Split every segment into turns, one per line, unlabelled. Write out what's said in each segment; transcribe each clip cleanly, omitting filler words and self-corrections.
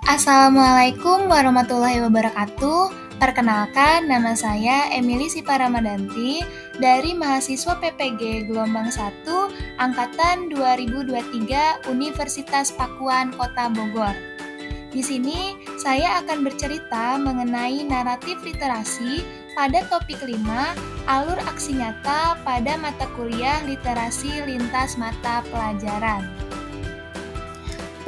Assalamualaikum warahmatullahi wabarakatuh. Perkenalkan, nama saya Emily Sipa Ramadanti dari mahasiswa PPG Gelombang 1 Angkatan 2023 Universitas Pakuan Kota Bogor. Di sini, saya akan bercerita mengenai naratif literasi pada topik 5, alur aksi nyata pada mata kuliah literasi lintas mata pelajaran.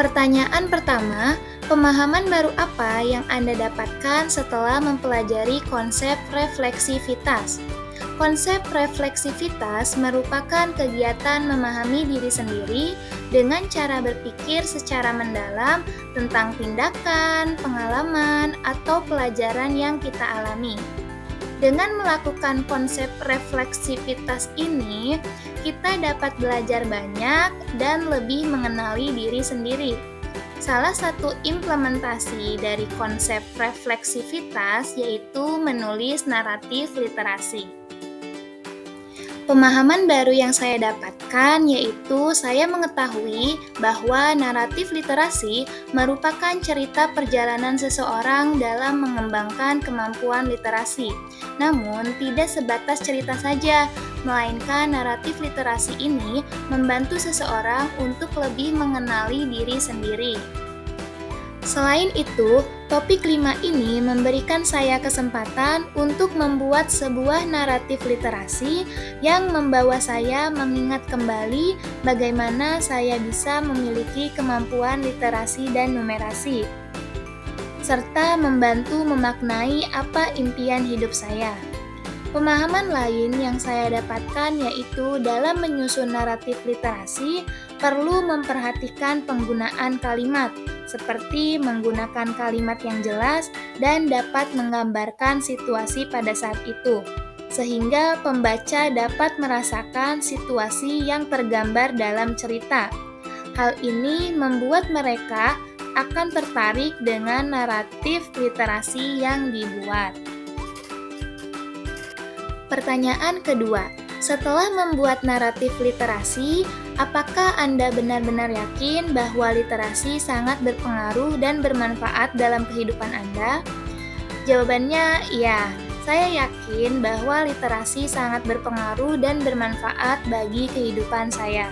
Pertanyaan pertama, pemahaman baru apa yang Anda dapatkan setelah mempelajari konsep refleksivitas? Konsep refleksivitas merupakan kegiatan memahami diri sendiri dengan cara berpikir secara mendalam tentang tindakan, pengalaman, atau pelajaran yang kita alami. Dengan melakukan konsep refleksivitas ini, kita dapat belajar banyak dan lebih mengenali diri sendiri. Salah satu implementasi dari konsep refleksivitas yaitu menulis naratif literasi. Pemahaman baru yang saya dapatkan yaitu saya mengetahui bahwa naratif literasi merupakan cerita perjalanan seseorang dalam mengembangkan kemampuan literasi. Namun, tidak sebatas cerita saja, melainkan naratif literasi ini membantu seseorang untuk lebih mengenali diri sendiri. Selain itu, topik 5 ini memberikan saya kesempatan untuk membuat sebuah naratif literasi yang membawa saya mengingat kembali bagaimana saya bisa memiliki kemampuan literasi dan numerasi, serta membantu memaknai apa impian hidup saya. Pemahaman lain yang saya dapatkan yaitu dalam menyusun naratif literasi perlu memperhatikan penggunaan kalimat, seperti menggunakan kalimat yang jelas dan dapat menggambarkan situasi pada saat itu, sehingga pembaca dapat merasakan situasi yang tergambar dalam cerita. Hal ini membuat mereka akan tertarik dengan naratif literasi yang dibuat. Pertanyaan kedua, setelah membuat naratif literasi, apakah Anda benar-benar yakin bahwa literasi sangat berpengaruh dan bermanfaat dalam kehidupan Anda? Jawabannya, ya. Saya yakin bahwa literasi sangat berpengaruh dan bermanfaat bagi kehidupan saya.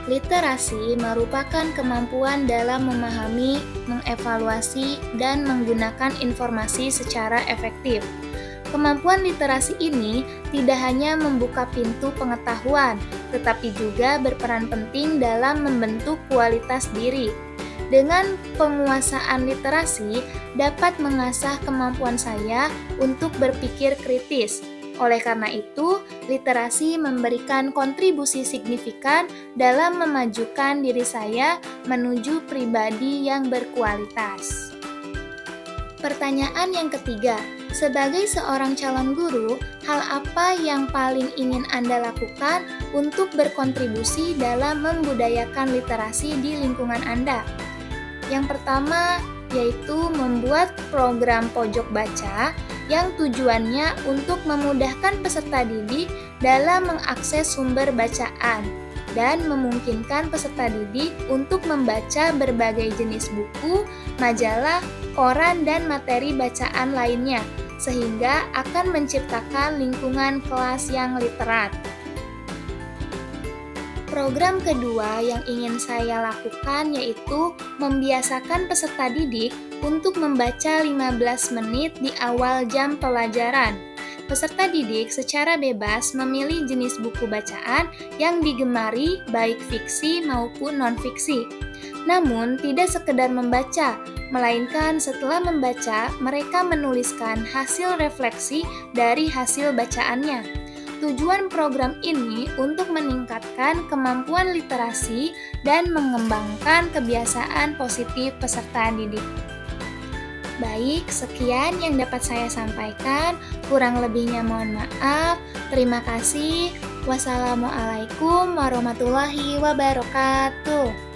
Literasi merupakan kemampuan dalam memahami, mengevaluasi, dan menggunakan informasi secara efektif. Kemampuan literasi ini tidak hanya membuka pintu pengetahuan, tetapi juga berperan penting dalam membentuk kualitas diri. Dengan penguasaan literasi dapat mengasah kemampuan saya untuk berpikir kritis. Oleh karena itu, literasi memberikan kontribusi signifikan dalam memajukan diri saya menuju pribadi yang berkualitas. Pertanyaan yang ketiga, sebagai seorang calon guru, hal apa yang paling ingin Anda lakukan untuk berkontribusi dalam membudayakan literasi di lingkungan Anda? Yang pertama, yaitu membuat program pojok baca yang tujuannya untuk memudahkan peserta didik dalam mengakses sumber bacaan dan memungkinkan peserta didik untuk membaca berbagai jenis buku, majalah, koran, dan materi bacaan lainnya, sehingga akan menciptakan lingkungan kelas yang literat. Program kedua yang ingin saya lakukan yaitu membiasakan peserta didik untuk membaca 15 menit di awal jam pelajaran. Peserta didik secara bebas memilih jenis buku bacaan yang digemari baik fiksi maupun non-fiksi. Namun, tidak sekedar membaca, melainkan setelah membaca, mereka menuliskan hasil refleksi dari hasil bacaannya. Tujuan program ini untuk meningkatkan kemampuan literasi dan mengembangkan kebiasaan positif peserta didik. Baik, sekian yang dapat saya sampaikan. Kurang lebihnya mohon maaf. Terima kasih. Wassalamualaikum warahmatullahi wabarakatuh.